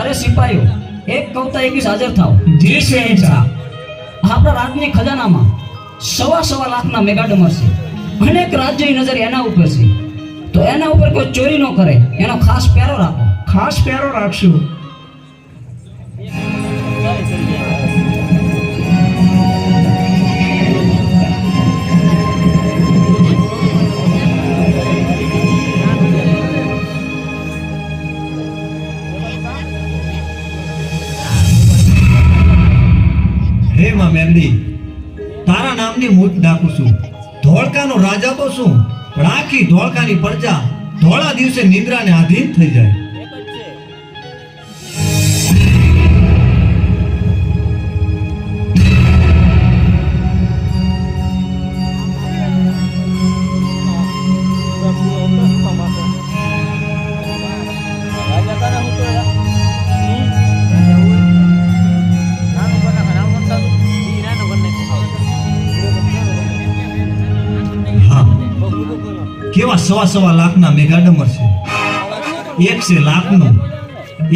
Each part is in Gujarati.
અરે સિપાહીઓ, એક કવતા 21 હાજર થાવ. જી શહેનશાહ. આપણા રાજની ખજાનામાં સવા લાખના મેગા ડમર છે. અનેક રાજ્યની નજર એના ઉપર છે. તો એના ઉપર કોઈ ચોરી ન કરે એનો ખાસ પહેરો રાખો. ખાસ પ્યારો રાખશું. હે માં મેલડી, તારા નામની મૂઠ નાખું છું. ધોળકાનો રાજા તો શું, પણ આખી ધોળકાની પ્રજા ધોળા દિવસે નિંદ્રાને આધીન થઈ જાય. કેવા સવા લાખના મેગા ડમર છે. એક છે લાખનું,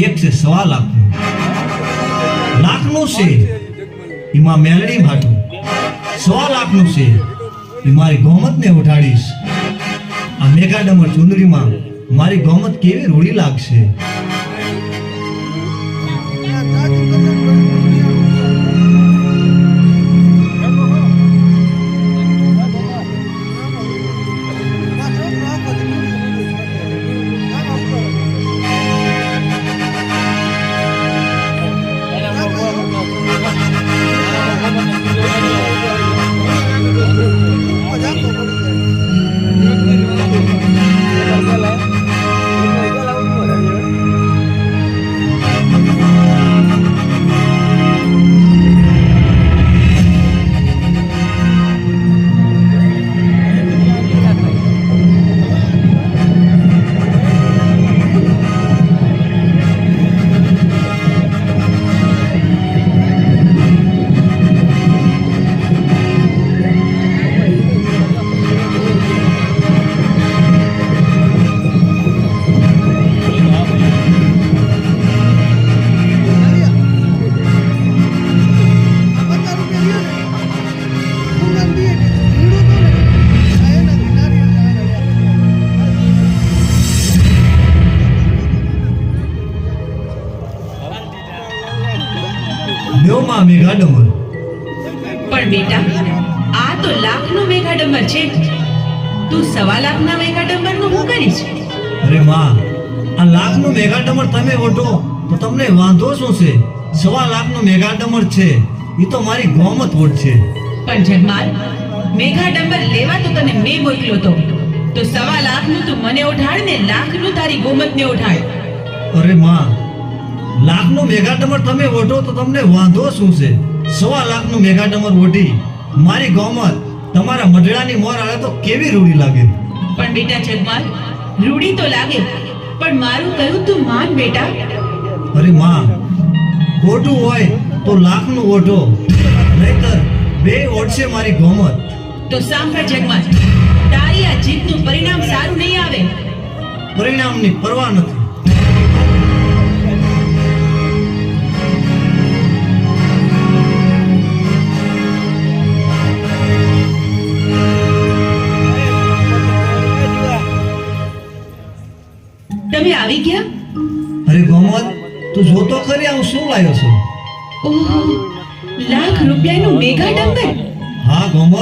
એક છે સવા લાખનું. લાખનું છે એમાં મેલડી ભાટું, સવા લાખનું છે એ મારી ગોમતને ઉઠાડીશ. આ મેગા ડમર ચુંદડીમાં મારી ગોમત કેવી રૂડી લાગશે. લ્યોમાં મેઘા ડમર. પણ બેટા, આ તો લાખનો મેઘા ડમર છે. તું સવા લાખના મેઘા ડમરનું શું કરીશ? અરે માં, આ લાખનું મેઘા ડમર તમે ઓઢો તો તમને વાંધો શું છે? સવા લાખનું મેઘા ડમર છે એ તો મારી ગોમત ઓઢશે. પણ જગમાલ, મેઘા ડમર લેવા તો તને મેં મોકલ્યો તો સવા લાખનું તું મને ઓઢાડ ને લાખનું તારી ગોમતને ઓઢાડ. અરે માં, લાખનું મેઘા ડમર તમે ઓઢો તો તમને વાંધો શું છે? સવા લાખનું મેઘા ડમર ઓઢી મારી ગોમત તમારા મઢડાની મોર આવે તો કેવી રૂડી લાગે. પણ બેટા જગમાલ, રૂડી તો લાગે, પણ મારું કહ્યું તું માન બેટા. અરે માં, ઓઢું હોય તો લાખનું ઓઢો, નહીતર બે ઓઢશે મારી ગોમત. તો સાંભળ જગમાલ, તારી આ જીતનું પરિણામ સારું નહીં આવે. પરિણામની પરવા નથી. તમે આવી ગયા? અરે ગોમત, તું જોતો ખરી હું શું લાવ્યો છું? ઓહો, લાખ રૂપિયાનું મેઘા ડમર. હા ગોમત,